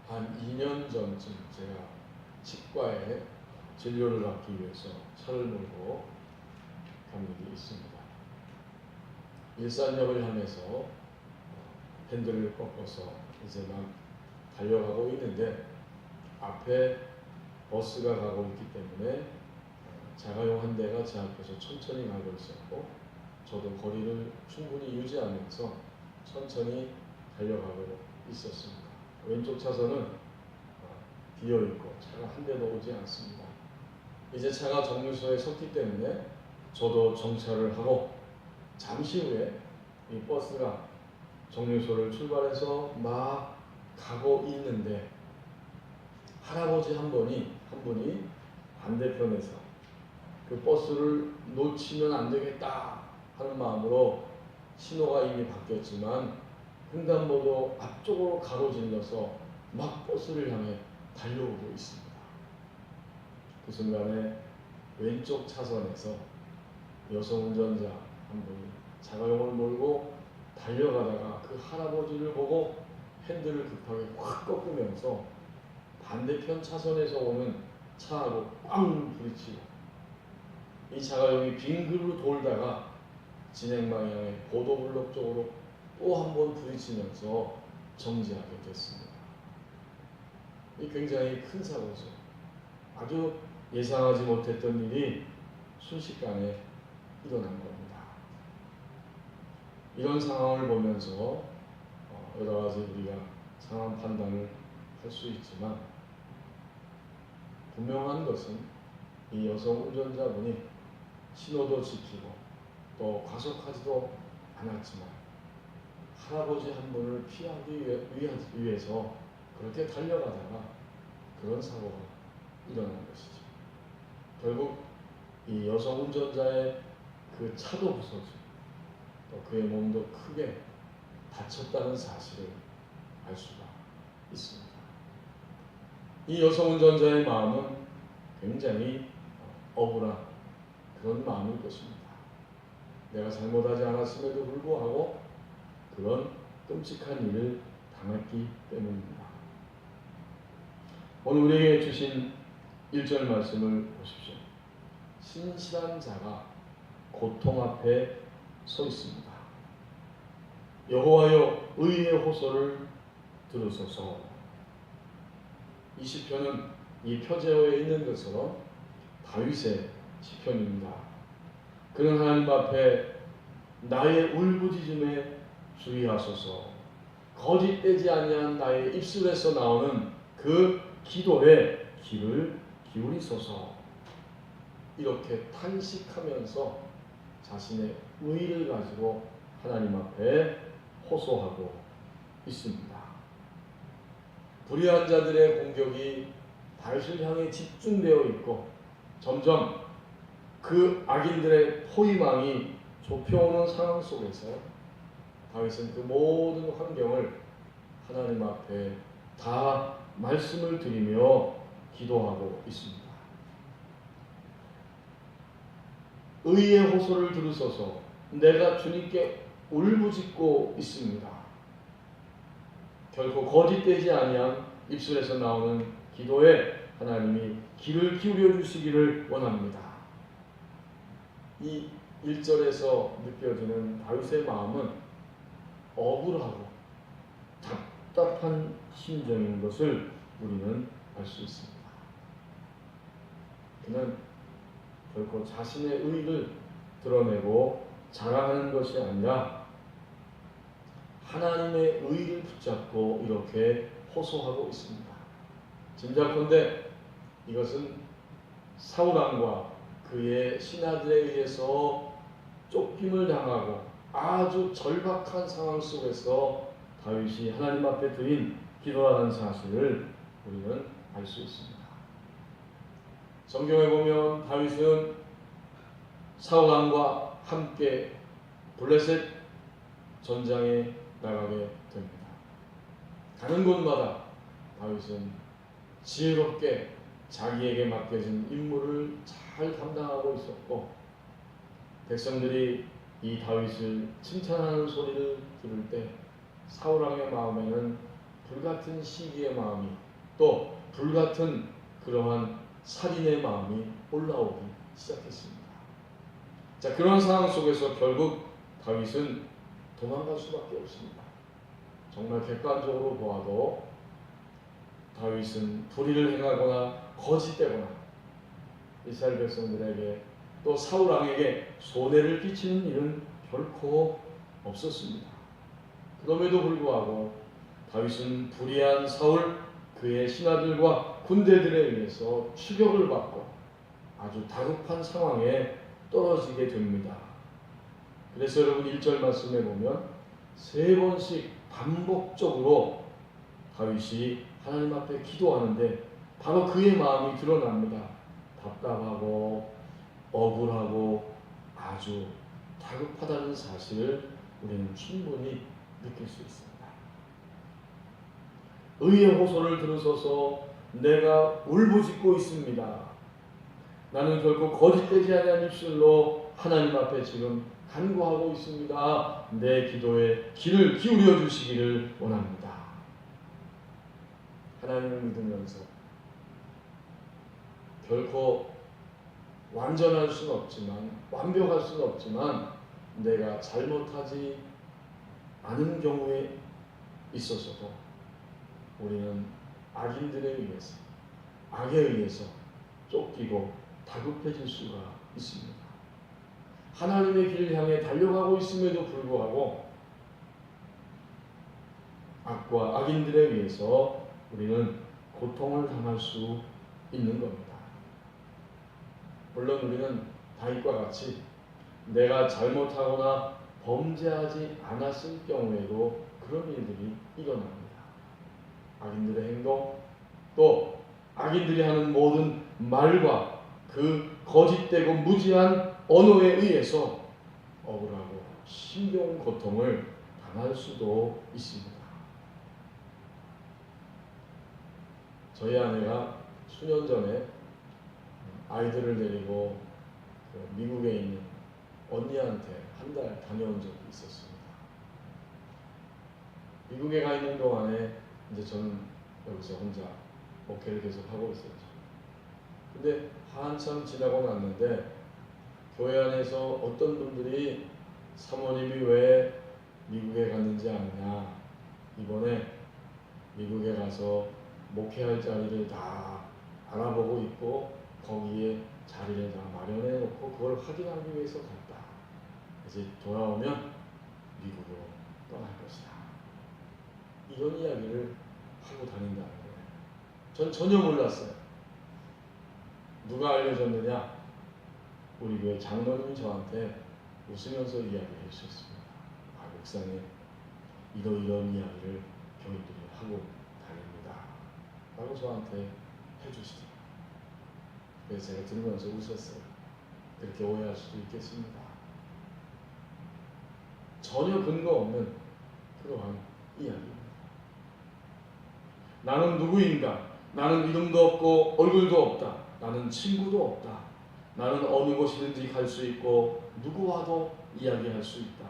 한 2년 전쯤 제가 치과에 진료를 받기 위해서 차를 몰고 간 일이 있습니다. 일산역을 향해서 핸들을 꺾어서 이제 막 달려가고 있는데 앞에 버스가 가고 있기 때문에 자가용 한 대가 제 앞에서 천천히 가고 있었고 저도 거리를 충분히 유지하면서 천천히 달려가고 있었습니다. 왼쪽 차선은 비어있고 차가 한 대도 오지 않습니다. 이제 차가 정류소에 섰기 때문에 저도 정차를 하고 잠시 후에 이 버스가 정류소를 출발해서 막 가고 있는데 할아버지 한 분이 반대편에서 그 버스를 놓치면 안 되겠다 하는 마음으로 신호가 이미 바뀌었지만 횡단보도 앞쪽으로 가로질러서 막 버스를 향해 달려오고 있습니다. 그 순간에 왼쪽 차선에서 여성 운전자 한 분이 자가용을 몰고 달려가다가 그 할아버지를 보고 핸들을 급하게 확 꺾으면서 반대편 차선에서 오는 차하고 꽝 부딪히고 이 자가용이 빙그르 돌다가 진행 방향의 보도블록 쪽으로 또 한 번 부딪히면서 정지하게 됐습니다. 이 굉장히 큰 사고죠. 아주 예상하지 못했던 일이 순식간에 일어난 겁니다. 이런 상황을 보면서 여러 가지 우리가 상황 판단을 할 수 있지만 분명한 것은 이 여성 운전자분이 신호도 지키고 또 과속하지도 않았지만 할아버지 한 분을 피하기 위해서 그렇게 달려가다가 그런 사고가 일어난 것이죠. 결국 이 여성 운전자의 그 차도 부서지고 또 그의 몸도 크게 다쳤다는 사실을 알 수가 있습니다. 이 여성 운전자의 마음은 굉장히 억울한 그런 마음일 것입니다. 내가 잘못하지 않았음에도 불구하고 그런 끔찍한 일을 당했기 때문입니다. 오늘 우리에게 주신 1절 말씀을 보십시오. 신실한 자가 고통 앞에 서 있습니다. 여호와여 의의 호소를 들으소서. 이 시편은 이 표제어에 있는 것처럼 다윗의 시편입니다. 그는 하나님 앞에 나의 울부짖음에 주의하소서. 거짓되지 아니한 나의 입술에서 나오는 그 기도에 귀를 기울이소서. 이렇게 탄식하면서 자신의 의의를 가지고 하나님 앞에 호소하고 있습니다. 불의한 자들의 공격이 다윗을 향해 집중되어 있고 점점 그 악인들의 포위망이 좁혀오는 상황 속에서 다윗은 그 모든 환경을 하나님 앞에 다 말씀을 드리며 기도하고 있습니다. 의의 호소를 들으소서. 내가 주님께 울부짖고 있습니다. 결코 거짓되지 아니한 입술에서 나오는 기도에 하나님이 귀를 기울여 주시기를 원합니다. 이 1절에서 느껴지는 다윗의 마음은 억울하고 답답한 심정인 것을 우리는 알 수 있습니다. 그는 결코 자신의 의의를 드러내고 자랑하는 것이 아니라 하나님의 의의를 붙잡고 이렇게 호소하고 있습니다. 짐작컨대 이것은 사울왕과 그의 신하들에 의해서 쫓김을 당하고 아주 절박한 상황 속에서 다윗이 하나님 앞에 드린 기도라는 사실을 우리는 알 수 있습니다. 성경에 보면 다윗은 사울왕과 함께 블레셋 전장에 나가게 됩니다. 가는 곳마다 다윗은 지혜롭게 자기에게 맡겨진 임무를 잘 감당하고 있었고 백성들이 이 다윗을 칭찬하는 소리를 들을 때 사울왕의 마음에는 불같은 시기의 마음이 또 불같은 그러한 살인의 마음이 올라오기 시작했습니다. 자, 그런 상황 속에서 결국 다윗은 도망갈 수밖에 없습니다. 정말 객관적으로 보아도 다윗은 불의를 행하거나 거짓되거나 이스라엘 백성들에게 또 사울 왕에게 손해를 끼치는 일은 결코 없었습니다. 그럼에도 불구하고 다윗은 불의한 사울 그의 신하들과 군대들에 의해서 추격을 받고 아주 다급한 상황에 떨어지게 됩니다. 그래서 여러분 1절 말씀에 보면 3번씩 반복적으로 다윗이 하나님 앞에 기도하는데 바로 그의 마음이 드러납니다. 답답하고 억울하고 아주 다급하다는 사실을 우리는 충분히 느낄 수 있습니다. 의의 호소를 들으소서 내가 울부짖고 있습니다. 나는 결코 거짓되지 아니한 입술로 하나님 앞에 지금 간구하고 있습니다. 내 기도에 귀를 기울여 주시기를 원합니다. 하나님을 믿으면서 결코 완전할 수는 없지만 완벽할 수는 없지만 내가 잘못하지 않은 경우에 있어서도 우리는 악인들에 의해서 악에 의해서 쫓기고 다급해질 수가 있습니다. 하나님의 길을 향해 달려가고 있음에도 불구하고 악과 악인들에 의해서 우리는 고통을 당할 수 있는 겁니다. 물론 우리는 다윗과 같이 내가 잘못하거나 범죄하지 않았을 경우에도 그런 일들이 일어납니다. 악인들의 행동 또 악인들이 하는 모든 말과 그 거짓되고 무지한 언어에 의해서 억울하고 힘겨운 고통을 당할 수도 있습니다. 저희 아내가 수년 전에 아이들을 데리고 미국에 있는 언니한테 한 달 다녀온 적이 있었습니다. 미국에 가 있는 동안에 이제 저는 여기서 혼자 목회를 계속 하고 있었죠. 근데 한참 지나고 났는데 교회 안에서 어떤 분들이 사모님이 왜 미국에 갔는지 아느냐, 이번에 미국에 가서 목회할 자리를 다 알아보고 있고 거기에 자리를 다 마련해 놓고 그걸 확인하기 위해서 갔다. 이제 돌아오면 미국으로 떠날 것이다. 이런 이야기를 하고 다닌다는 거예요. 전 전혀 몰랐어요. 누가 알려줬느냐? 우리 교회 장로님이 저한테 웃으면서 이야기해 주셨습니다. 아, 목사님 이런 이야기를 교인들이 하고 다닙니다. 라고 저한테 해주시더라고요. 그래서 제가 들으면서 웃었어요. 그렇게 오해할 수도 있겠습니다. 전혀 근거 없는 그러한 이야기입니다. 나는 누구인가? 나는 이름도 없고 얼굴도 없다. 나는 친구도 없다. 나는 어느 곳이든지 갈 수 있고 누구와도 이야기할 수 있다.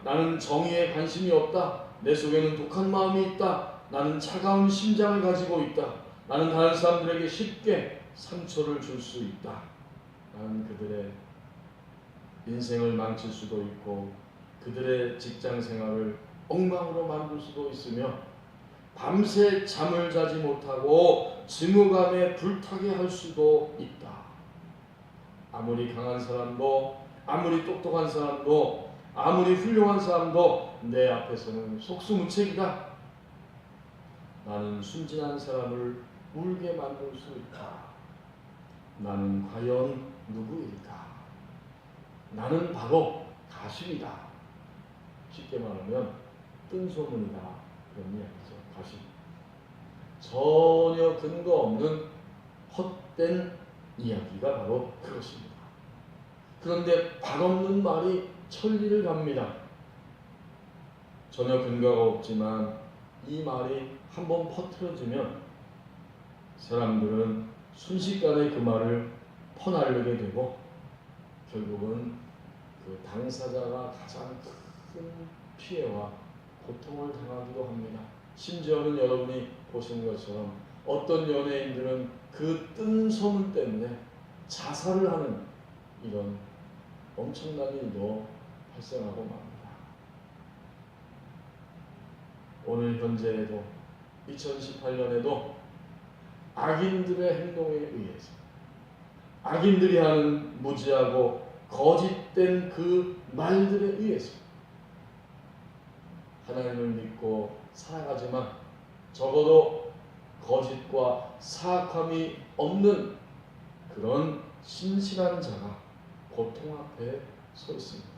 나는 정의에 관심이 없다. 내 속에는 독한 마음이 있다. 나는 차가운 심장을 가지고 있다. 나는 다른 사람들에게 쉽게 상처를 줄 수 있다. 나는 그들의 인생을 망칠 수도 있고 그들의 직장 생활을 엉망으로 만들 수도 있으며 밤새 잠을 자지 못하고 증오감에 불타게 할 수도 있다. 아무리 강한 사람도 아무리 똑똑한 사람도 아무리 훌륭한 사람도 내 앞에서는 속수무책이다. 나는 순진한 사람을 울게 만들 수 있다. 나는 과연 누구일까? 나는 바로 가십이다. 쉽게 말하면 뜬소문이다. 그런 이야기죠. 가십. 전혀 근거 없는 헛된 이야기가 바로 그것입니다. 그런데 발없는 말이 천리를 갑니다. 전혀 근거가 없지만 이 말이 한번 퍼뜨려지면 사람들은 순식간에 그 말을 퍼나르게 되고 결국은 그 당사자가 가장 큰 피해와 고통을 당하기도 합니다. 심지어는 여러분이 보시는 것처럼 어떤 연예인들은 그 뜬 소문 때문에 자살을 하는 이런 엄청난 일도 발생하고 맙니다. 오늘 현재에도 2018년에도 악인들의 행동에 의해서 악인들이 하는 무지하고 거짓된 그 말들에 의해서 하나님을 믿고 살아가지만 적어도 거짓과 사악함이 없는 그런 신실한 자가 고통 앞에 서 있습니다.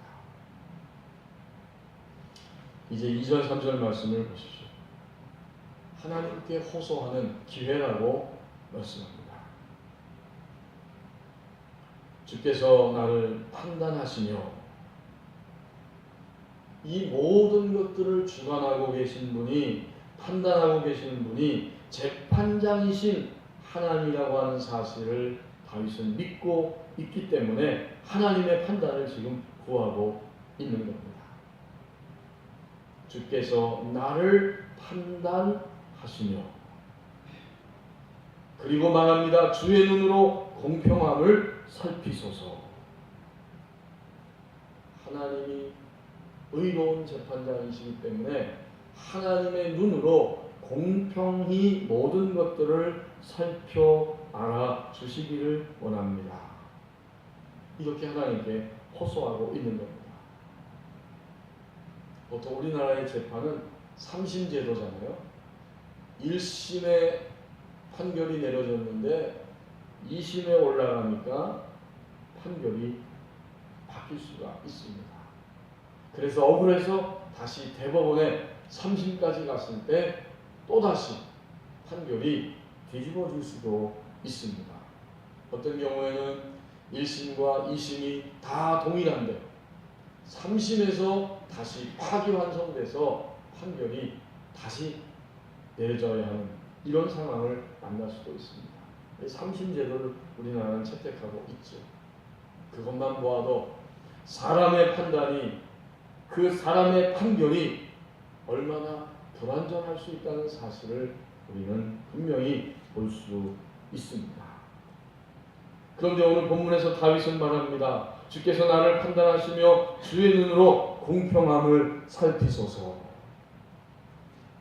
이제 2절 3절 말씀을 보십시오. 하나님께 호소하는 기회라고 말씀합니다. 주께서 나를 판단하시며 이 모든 것들을 주관하고 계신 분이, 판단하고 계시는 분이 재판장이신 하나님이라고 하는 사실을 다윗은 믿고 있기 때문에 하나님의 판단을 지금 구하고 있는 겁니다. 주께서 나를 판단하시며, 그리고 말합니다. 주의 눈으로 공평함을 살피소서. 하나님이 의로운 재판장이시기 때문에 하나님의 눈으로 공평히 모든 것들을 살펴 알아주시기를 원합니다. 이렇게 하나님께 호소하고 있는 겁니다. 보통 우리나라의 재판은 3심제도잖아요. 1심에 판결이 내려졌는데 2심에 올라가니까 판결이 바뀔 수가 있습니다. 그래서 억울해서 다시 대법원에 3심까지 갔을 때 또다시 판결이 뒤집어질 수도 있습니다. 어떤 경우에는 1심과 2심이 다 동일한데 3심에서 다시 파기환송돼서 판결이 다시 내려져야 하는 이런 상황을 만날 수도 있습니다. 3심 제도를 우리나라는 채택하고 있죠. 그것만 보아도 사람의 판단이, 그 사람의 판결이 얼마나 불완전할 수 있다는 사실을 우리는 분명히 볼 수 있습니다. 그런데 오늘 본문에서 다윗은 말합니다. 주께서 나를 판단하시며 주의 눈으로 공평함을 살피소서.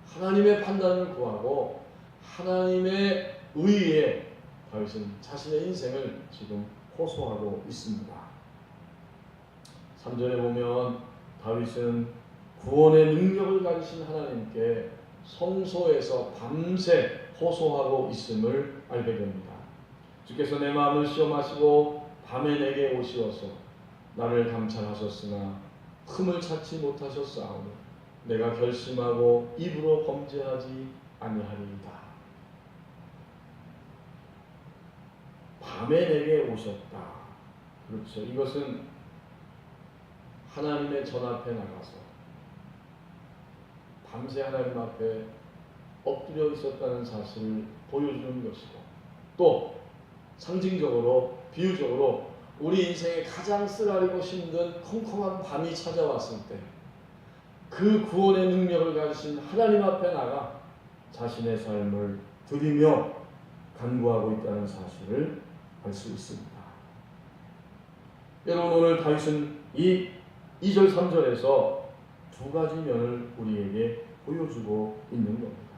하나님의 판단을 구하고 하나님의 의에 다윗은 자신의 인생을 지금 호소하고 있습니다. 3절에 보면 다윗은 구원의 능력을 가지신 하나님께 성소에서 밤새 호소하고 있음을 알게 됩니다. 주께서 내 마음을 시험하시고 밤에 내게 오시어서 나를 감찰하셨으나 흠을 찾지 못하셨사오니 내가 결심하고 입으로 범죄하지 아니하리이다. 밤에 내게 오셨다. 그렇죠. 이것은 하나님의 전 앞에 나가서 밤새 하나님 앞에 엎드려 있었다는 사실을 보여주는 것이고, 또 상징적으로, 비유적으로 우리 인생에 가장 쓰라리고 힘든 컴컴한 밤이 찾아왔을 때 그 구원의 능력을 가지신 하나님 앞에 나가 자신의 삶을 드리며 간구하고 있다는 사실을 알 수 있습니다. 여러분, 오늘 다윗은 이 2절 3절에서 두 가지 면을 우리에게 보여주고 있는 겁니다.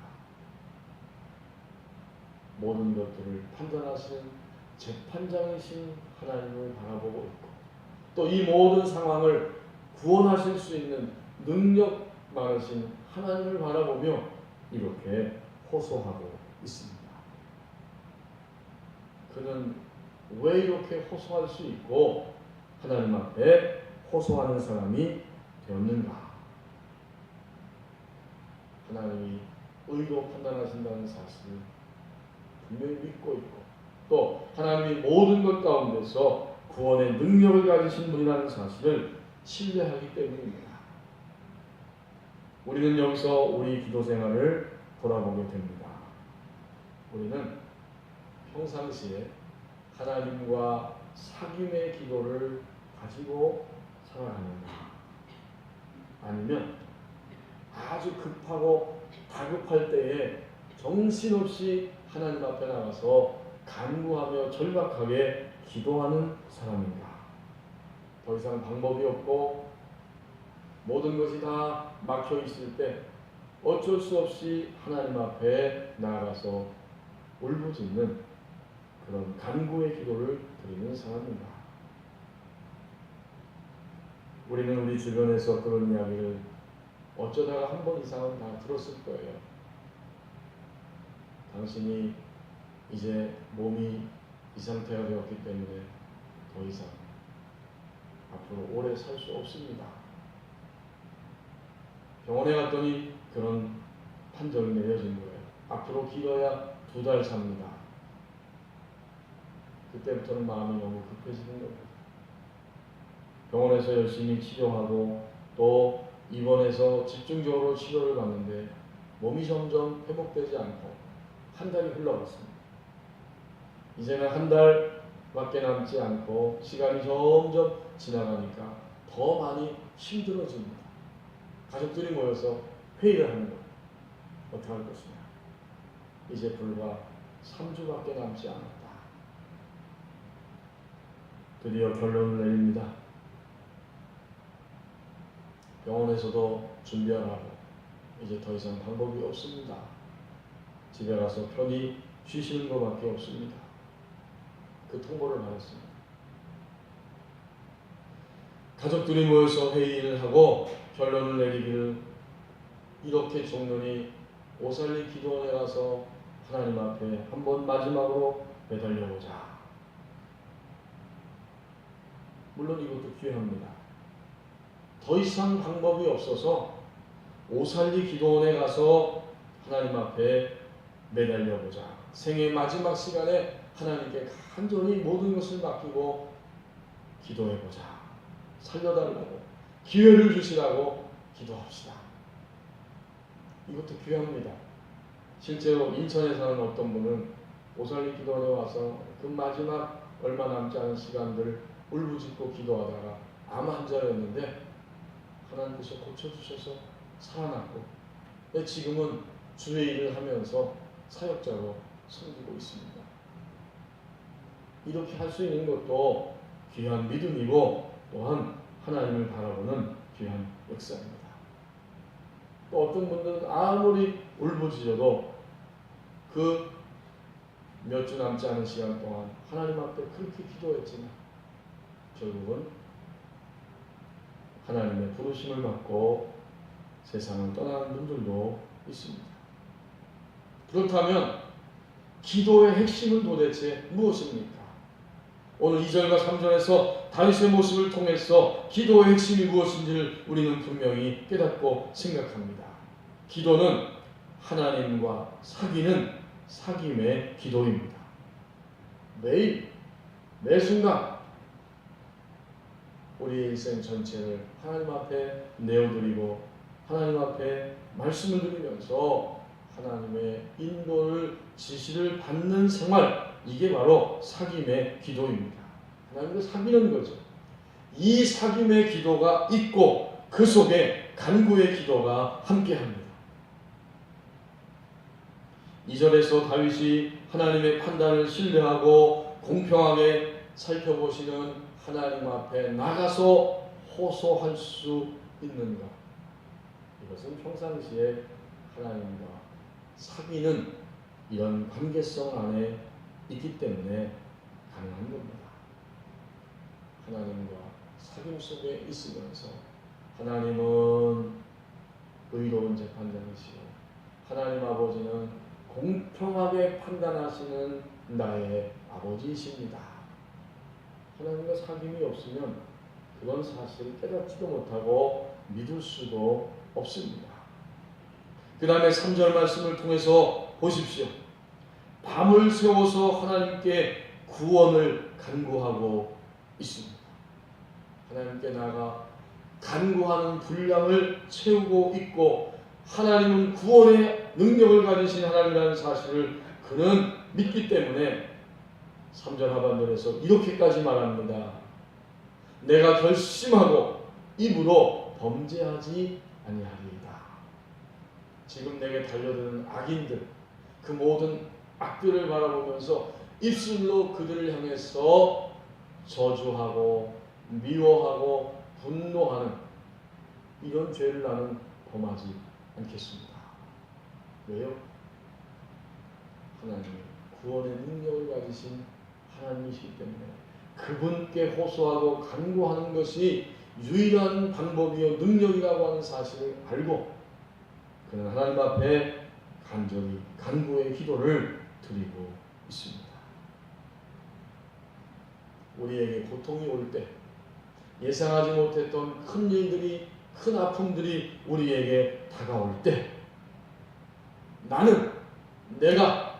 모든 것들을 판단하시는 재판장이신 하나님을 바라보고 있고, 또 이 모든 상황을 구원하실 수 있는 능력 많으신 하나님을 바라보며 이렇게 호소하고 있습니다. 그는 왜 이렇게 호소할 수 있고 하나님 앞에 호소하는 사람이 되었는가? 하나님이 의로 판단하신다는 사실을 분명히 믿고 있고, 또 하나님이 모든 것 가운데서 구원의 능력을 가지신 분이라는 사실을 신뢰하기 때문입니다. 우리는 여기서 우리 기도 생활을 돌아보게 됩니다. 우리는 평상시에 하나님과 사귐의 기도를 가지고 살아가는가, 아니면 아주 급하고 다급할 때에 정신없이 하나님 앞에 나가서 간구하며 절박하게 기도하는 사람인가? 더 이상 방법이 없고 모든 것이 다 막혀 있을 때 어쩔 수 없이 하나님 앞에 나아가서 울부짖는 그런 간구의 기도를 드리는 사람인가? 우리는 우리 주변에서 그런 이야기를 어쩌다가 한 번 이상은 다 들었을 거예요. 당신이 이제 몸이 이 상태가 되었기 때문에 더 이상 앞으로 오래 살 수 없습니다. 병원에 갔더니 그런 판정이 내려진 거예요. 앞으로 길어야 2달 삽니다. 그때부터는 마음이 너무 급해지는 겁니다. 병원에서 열심히 치료하고 또 입원해서 집중적으로 치료를 받는데 몸이 점점 회복되지 않고 한 달이 흘러갔습니다. 이제는 한 달밖에 남지 않고 시간이 점점 지나가니까 더 많이 힘들어집니다. 가족들이 모여서 회의를 하는 거예요. 어떻게 할 것이냐. 이제 불과 3주밖에 남지 않았다. 드디어 결론을 내립니다. 병원에서도 준비하라고 이제 더 이상 방법이 없습니다. 집에 가서 편히 쉬시는 것밖에 없습니다. 그 통보를 받았습니다. 가족들이 모여서 회의를 하고 결론을 내리기를 이렇게 종론이 오살리 기도원에 가서 하나님 앞에 한번 마지막으로 매달려보자. 물론 이것도 귀합니다. 더 이상 방법이 없어서 오살리 기도원에 가서 하나님 앞에 매달려보자. 생의 마지막 시간에 하나님께 간절히 모든 것을 맡기고 기도해보자. 살려달라고 기회를 주시라고 기도합시다. 이것도 귀합니다. 실제로 인천에 사는 어떤 분은 오살리 기도원에 와서 그 마지막 얼마 남지 않은 시간들 울부짖고 기도하다가 암 환자였는데 하나님께서 고쳐주셔서 살아났고 지금은 주의 일을 하면서 사역자로 섬기고 있습니다. 이렇게 할 수 있는 것도 귀한 믿음이고 또한 하나님을 바라보는 귀한 역사입니다. 또 어떤 분들은 아무리 울부짖어도 그 몇 주 남지 않은 시간 동안 하나님 앞에 그렇게 기도했지만 결국은 하나님의 부르심을 받고 세상을 떠나는 분들도 있습니다. 그렇다면 기도의 핵심은 도대체 무엇입니까? 오늘 2절과 3절에서 다윗의 모습을 통해서 기도의 핵심이 무엇인지를 우리는 분명히 깨닫고 생각합니다. 기도는 하나님과 사귀는 사귐의 기도입니다. 매일 매 순간 우리의 일생 전체를 하나님 앞에 내어드리고 하나님 앞에 말씀을 드리면서 하나님의 인도를 지시를 받는 생활, 이게 바로 사귐의 기도입니다. 하나님과 사귀는 거죠. 이 사귐의 기도가 있고 그 속에 간구의 기도가 함께합니다. 2절에서 다윗이 하나님의 판단을 신뢰하고 공평하게 살펴보시는 하나님 앞에 나가서 호소할 수 있는가? 이것은 평상시에 하나님과 사귀는 이런 관계성 안에 있기 때문에 가능한 겁니다. 하나님과 사귐 속에 있으면서 하나님은 의로운 재판장이시고 하나님 아버지는 공평하게 판단하시는 나의 아버지이십니다. 하나님과 사귐이 없으면 그런 사실을 깨닫지도 못하고 믿을 수도 없습니다. 그 다음에 3절 말씀을 통해서 보십시오. 밤을 새워서 하나님께 구원을 간구하고 있습니다. 하나님께 나아가 간구하는 분량을 채우고 있고 하나님은 구원의 능력을 가지신 하나님이라는 사실을 그는 믿기 때문에 3절 하반절에서 이렇게까지 말합니다. 내가 결심하고 입으로 범죄하지 아니하리이다. 지금 내게 달려드는 악인들, 그 모든 악들을 바라보면서 입술로 그들을 향해서 저주하고 미워하고 분노하는 이런 죄를 나는 범하지 않겠습니다. 왜요? 하나님이 구원의 능력을 가지신 하나님이시기 때문에 그분께 호소하고 간구하는 것이 유일한 방법이요 능력이라고 하는 사실을 알고 그는 하나님 앞에 간절히 간구의 기도를 드리고 있습니다. 우리에게 고통이 올 때, 예상하지 못했던 큰 일들이, 큰 아픔들이 우리에게 다가올 때 내가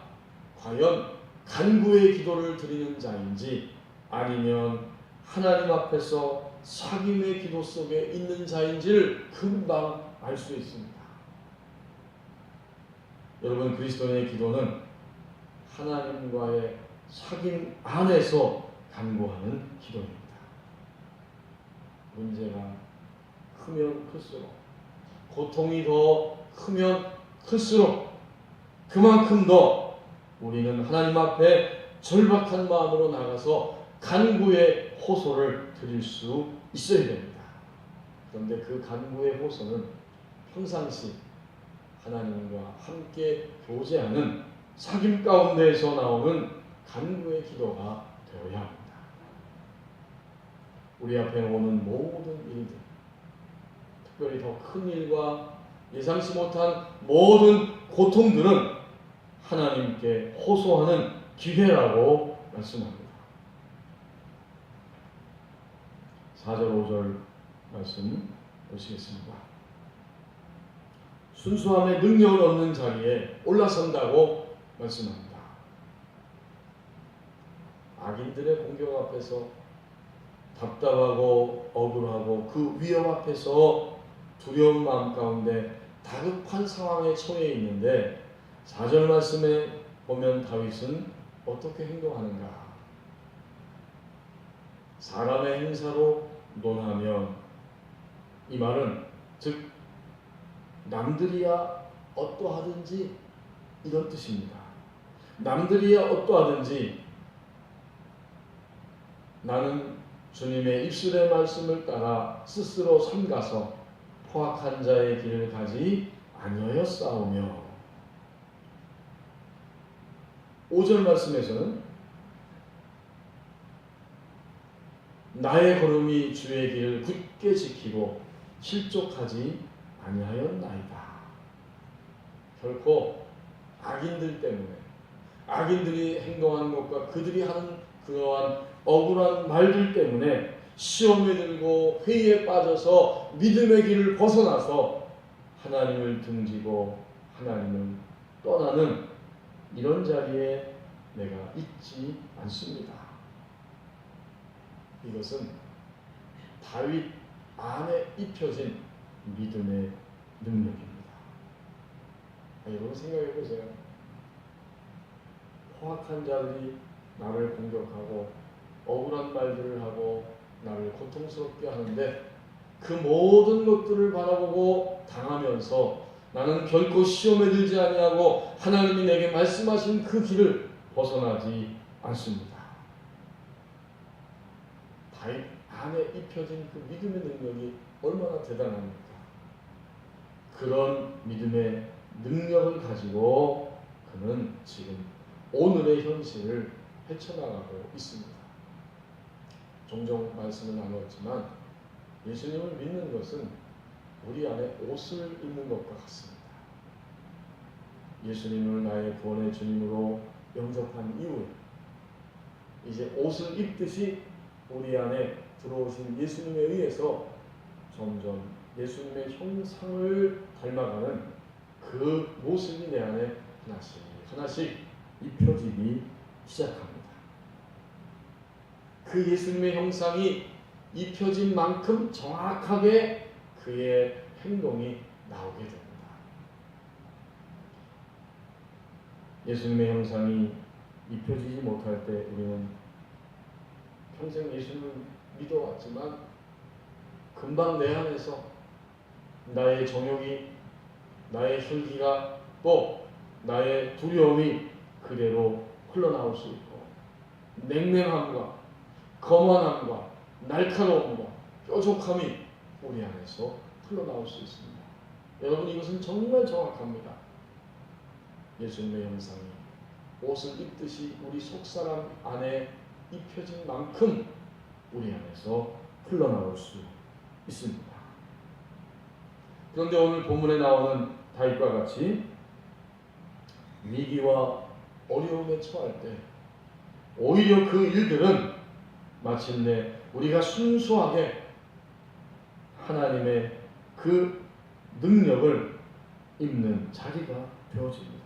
과연 간구의 기도를 드리는 자인지 아니면 하나님 앞에서 사귐의 기도 속에 있는 자인지를 금방 알 수 있습니다. 여러분, 그리스도인의 기도는 하나님과의 사귐 안에서 간구하는 기도입니다. 문제가 크면 클수록, 고통이 더 크면 클수록 그만큼 더 우리는 하나님 앞에 절박한 마음으로 나가서 간구의 호소를 드릴 수 있어야 됩니다. 그런데 그 간구의 호소는 평상시 하나님과 함께 교제하는 사귐 가운데에서 나오는 간구의 기도가 되어야 합니다. 우리 앞에 오는 모든 일들, 특별히 더 큰 일과 예상치 못한 모든 고통들은 하나님께 호소하는 기회라고 말씀합니다. 4절 5절 말씀 보시겠습니다. 순수함의 능력을 얻는 자리에 올라선다고 말씀합니다. 악인들의 공격 앞에서 답답하고 억울하고 그 위협 앞에서 두려운 마음 가운데 다급한 상황에 처해 있는데 4절 말씀에 보면 다윗은 어떻게 행동하는가? 사람의 행사로 논하면, 이 말은 즉 남들이야 어떠하든지 이런 뜻입니다. 남들이야 어떠하든지 나는 주님의 입술의 말씀을 따라 스스로 삼가서 포악한 자의 길을 가지 아니하였사오며, 5절 말씀에서는 나의 걸음이 주의 길을 굳게 지키고 실족하지 아니하였나이다. 결코 악인들 때문에, 악인들이 행동하는 것과 그들이 하는 그러한 억울한 말들 때문에 시험에 들고 회의에 빠져서 믿음의 길을 벗어나서 하나님을 등지고 하나님을 떠나는 이런 자리에 내가 있지 않습니다. 이것은 다윗 안에 입혀진 믿음의 능력입니다. 여러분 생각해 보세요. 포악한 자들이 나를 공격하고 억울한 말들을 하고 나를 고통스럽게 하는데 그 모든 것들을 바라보고 당하면서 나는 결코 시험에 들지 아니하고 하나님이 내게 말씀하신 그 길을 벗어나지 않습니다. 다윗 안에 입혀진 그 믿음의 능력이 얼마나 대단합니까? 그런 믿음의 능력을 가지고 그는 지금 오늘의 현실을 헤쳐나가고 있습니다. 종종 말씀을 나누었지만 예수님을 믿는 것은 우리 안에 옷을 입는 것과 같습니다. 예수님을 나의 구원의 주님으로 영접한 이후에 이제 옷을 입듯이 우리 안에 들어오신 예수님에 의해서 점점 예수님의 형상을 닮아가는 그 모습이 내 안에 하나씩 하나씩 입혀지기 시작합니다. 그 예수님의 형상이 입혀진 만큼 정확하게 그의 행동이 나오게 됩니다. 예수님의 형상이 입혀지지 못할 때 우리는 평생 예수님을 믿어왔지만 금방 내 안에서 나의 정욕이 나의 혈기가 또 나의 두려움이 그대로 흘러나올 수 있고, 냉랭함과 거만함과 날카로움과 뾰족함이 우리 안에서 흘러나올 수 있습니다. 여러분, 이것은 정말 정확합니다. 예수님의 형상이 옷을 입듯이 우리 속사람 안에 입혀진 만큼 우리 안에서 흘러나올 수 있습니다. 그런데 오늘 본문에 나오는 다윗과 같이 위기와 어려움에 처할 때 오히려 그 일들은 마침내 우리가 순수하게 하나님의 그 능력을 입는 자리가 되어집니다.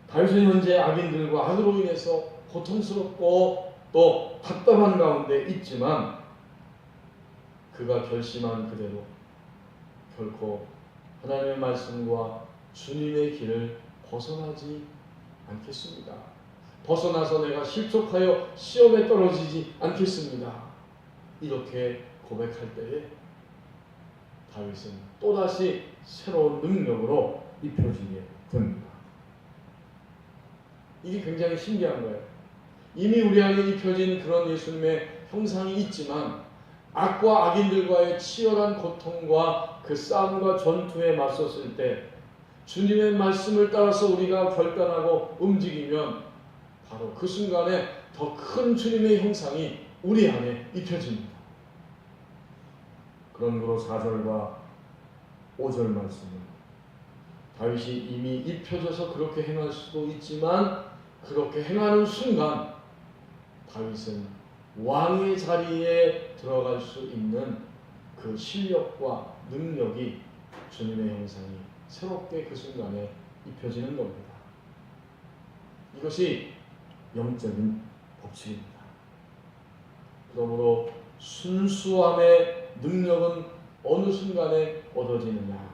다윗은 현재 악인들과 악으로 인해서 고통스럽고 또 답답한 가운데 있지만 그가 결심한 그대로 결코 하나님의 말씀과 주님의 길을 벗어나지 않겠습니다. 벗어나서 내가 실족하여 시험에 떨어지지 않겠습니다. 이렇게 고백할 때에 다윗은 또다시 새로운 능력으로 입혀지게 됩니다. 이게 굉장히 신기한 거예요. 이미 우리 안에 입혀진 그런 예수님의 형상이 있지만 악과 악인들과의 치열한 고통과 그 싸움과 전투에 맞섰을 때 주님의 말씀을 따라서 우리가 결단하고 움직이면 바로 그 순간에 더 큰 주님의 형상이 우리 안에 입혀집니다. 그러므로 4절과 5절 말씀은 다윗이 이미 입혀져서 그렇게 행할 수도 있지만 그렇게 행하는 순간 다윗은 왕의 자리에 들어갈 수 있는 그 실력과 능력이 주님의 형상이 새롭게 그 순간에 입혀지는 겁니다. 이것이 영적인 법칙입니다. 그러므로 순수함의 능력은 어느 순간에 얻어지느냐?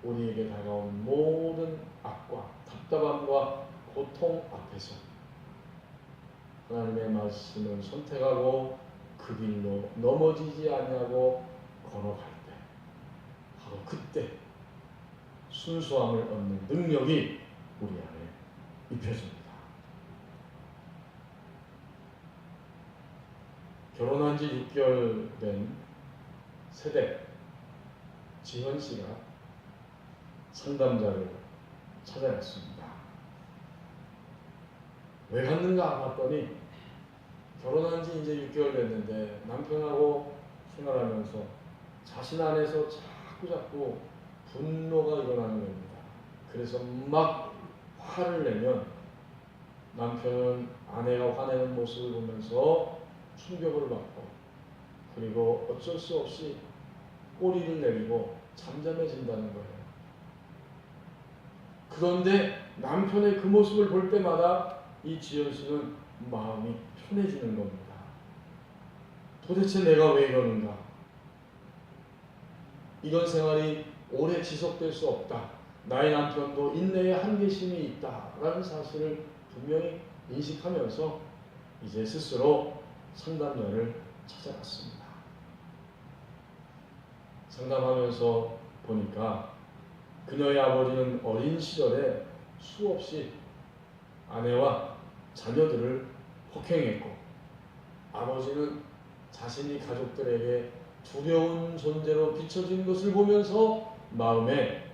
우리에게 다가온 모든 악과 답답함과 고통 앞에서 하나님의 말씀을 선택하고 그 길로 넘어지지 않냐고 걸어갈 때 바로 그때 순수함을 얻는 능력이 우리 안에 입혀집니다. 결혼한 지 6개월 된 세대 지현 씨가 상담자를 찾아갔습니다. 왜 갔는가 봤더니 결혼한 지 이제 6개월 됐는데 남편하고 생활하면서 자신 안에서 자꾸 분노가 일어나는 겁니다. 그래서 막 화를 내면 남편은 아내가 화내는 모습을 보면서 충격을 받고 그리고 어쩔 수 없이 꼬리를 내리고 잠잠해진다는 거예요. 그런데 남편의 그 모습을 볼 때마다 이 지연 씨는 마음이 편해지는 겁니다. 도대체 내가 왜 이러는가? 이런 생활이 오래 지속될 수 없다. 나의 남편도 인내의 한계심이 있다라는 사실을 분명히 인식하면서 이제 스스로 상담자를 찾아갔습니다. 상담하면서 보니까 그녀의 아버지는 어린 시절에 수없이 아내와 자녀들을 폭행했고 아버지는 자신이 가족들에게 두려운 존재로 비춰진 것을 보면서 마음에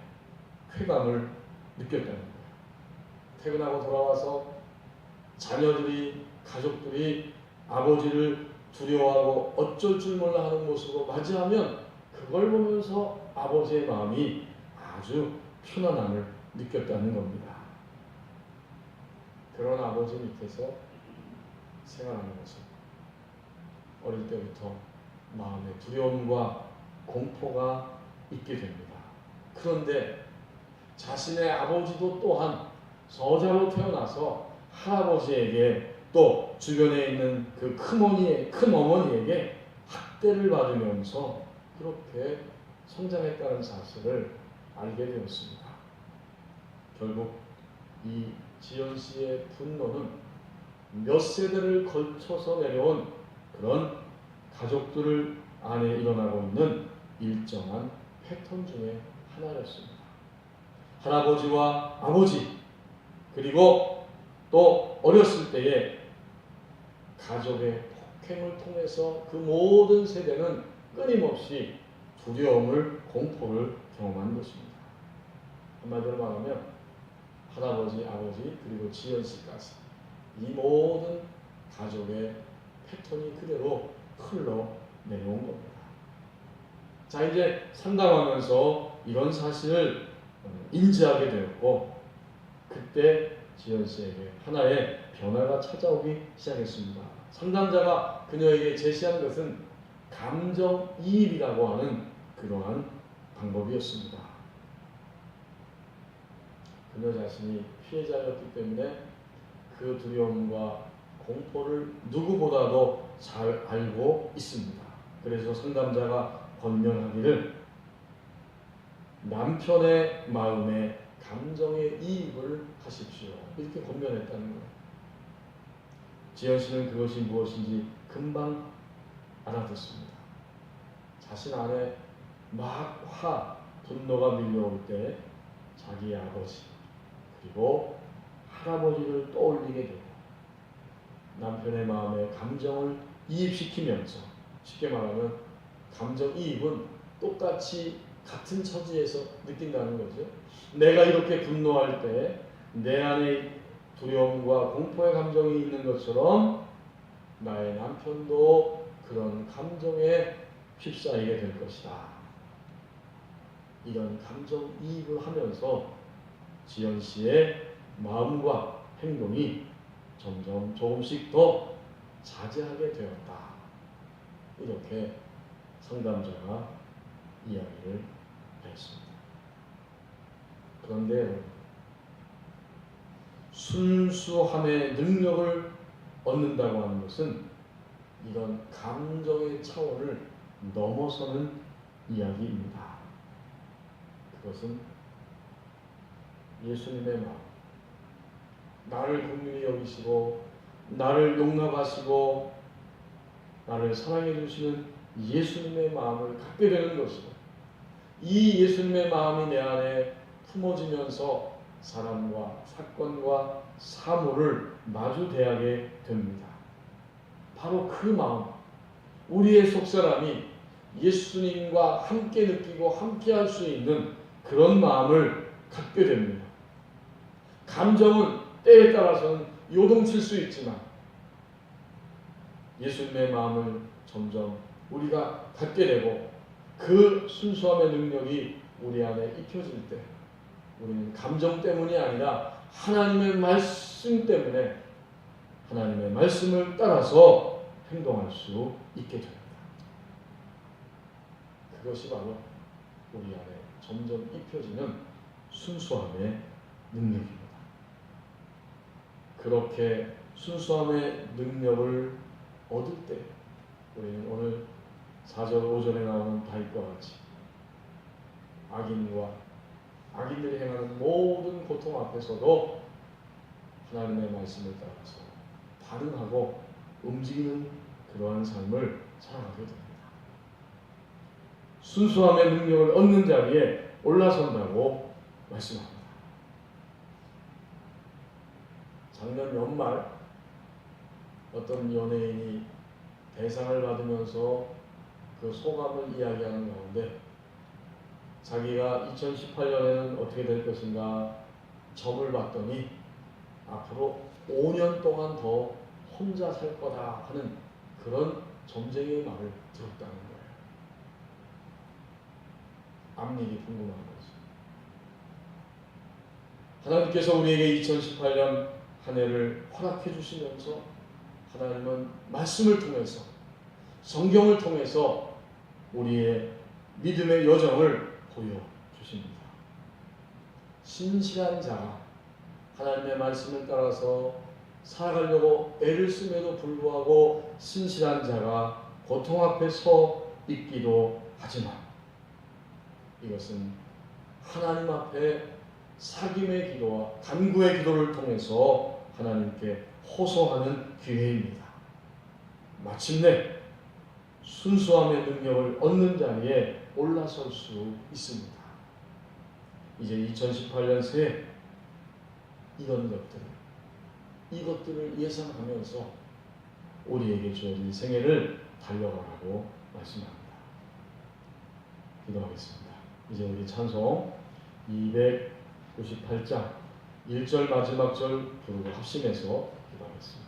쾌감을 느꼈다는 거예요. 퇴근하고 돌아와서 자녀들이 가족들이 아버지를 두려워하고 어쩔 줄 몰라 하는 모습으로 맞이하면 그걸 보면서 아버지의 마음이 아주 편안함을 느꼈다는 겁니다. 그런 아버지 밑에서 생활하는 모습, 어릴 때부터 마음에 두려움과 공포가 있게 됩니다. 그런데 자신의 아버지도 또한 저자로 태어나서 할아버지에게 또 주변에 있는 그 큰어머니에게 학대를 받으면서 그렇게 성장했다는 사실을 알게 되었습니다. 결국 이 지연 씨의 분노는 몇 세대를 걸쳐서 내려온 그런 가족들 안에 일어나고 있는 일정한 패턴 중에 하나였습니다. 할아버지와 아버지, 그리고 또 어렸을 때에 가족의 폭행을 통해서 그 모든 세대는 끊임없이 두려움을, 공포를 경험한 것입니다. 한마디로 말하면 할아버지, 아버지, 그리고 지연 씨까지 이 모든 가족의 패턴이 그대로 흘러내려온 겁니다. 자, 이제 상담하면서 이런 사실을 인지하게 되었고, 그때 지연 씨에게 하나의 변화가 찾아오기 시작했습니다. 상담자가 그녀에게 제시한 것은 감정이입이라고 하는 그러한 방법이었습니다. 그녀 자신이 피해자였기 때문에 그 두려움과 공포를 누구보다도 잘 알고 있습니다. 그래서 상담자가 권면하기를 남편의 마음에 감정의 이입을 하십시오, 이렇게 권면했다는 거예요. 지연 씨는 그것이 무엇인지 금방 알아듣습니다. 자신 안에 막 분노가 밀려올 때 자기의 아버지 그리고 할아버지를 떠올리게 되고 남편의 마음에 감정을 이입시키면서, 쉽게 말하면 감정이입은 똑같이 같은 처지에서 느낀다는 거죠. 내가 이렇게 분노할 때 내 안에 두려움과 공포의 감정이 있는 것처럼 나의 남편도 그런 감정에 휩싸이게 될 것이다. 이런 감정이입을 하면서 지연 씨의 마음과 행동이 점점 조금씩 더 자제하게 되었다. 이렇게 상담자가 이야기를 했습니다. 그런데 순수함의 능력을 얻는다고 하는 것은 이런 감정의 차원을 넘어서는 이야기입니다. 그것은 예수님의 마음, 나를 긍휼히 여기시고 나를 용납하시고 나를 사랑해 주시는 예수님의 마음을 갖게 되는 것이고, 이 예수님의 마음이 내 안에 품어지면서 사람과 사건과 사물을 마주 대하게 됩니다. 바로 그 마음, 우리의 속사람이 예수님과 함께 느끼고 함께 할 수 있는 그런 마음을 갖게 됩니다. 감정은 때에 따라서는 요동칠 수 있지만 예수님의 마음을 점점 우리가 갖게 되고 그 순수함의 능력이 우리 안에 입혀질 때 우리는 감정 때문이 아니라 하나님의 말씀 때문에 하나님의 말씀을 따라서 행동할 수 있게 됩니다. 그것이 바로 우리 안에 점점 입혀지는 순수함의 능력입니다. 그렇게 순수함의 능력을 얻을 때 우리는 오늘 4절 5절에 나오는 다윗과 같이 악인들이 행하는 모든 고통 앞에서도 하나님의 말씀을 따라서 반응하고 움직이는 그러한 삶을 살아가게 됩니다. 순수함의 능력을 얻는 자리에 올라선다고 말씀합니다. 작년 연말 어떤 연예인이 대상을 받으면서 그 소감을 이야기하는 가운데 자기가 2018년에는 어떻게 될 것인가 점을 봤더니 앞으로 5년 동안 더 혼자 살 거다 하는 그런 점쟁이의 말을 들었다는 거예요. 앞일이 궁금한 거죠. 하나님께서 우리에게 2018년 한 해를 허락해 주시면서 하나님은 말씀을 통해서 성경을 통해서 우리의 믿음의 여정을 보여주십니다. 신실한 자가 하나님의 말씀을 따라서 살아가려고 애를 씀에도 불구하고 신실한 자가 고통 앞에 서 있기도 하지만 이것은 하나님 앞에 사귐의 기도와 간구의 기도를 통해서 하나님께 호소하는 기회입니다. 마침내 순수함의 능력을 얻는 자리에 올라설 수 있습니다. 이제 2018년 새해 이것들을 예상하면서 우리에게 주어진 생애를 달려가라고 말씀합니다. 기도하겠습니다. 이제 우리 찬송 298장 1절 마지막 절 부르고 합심해서 기도하겠습니다.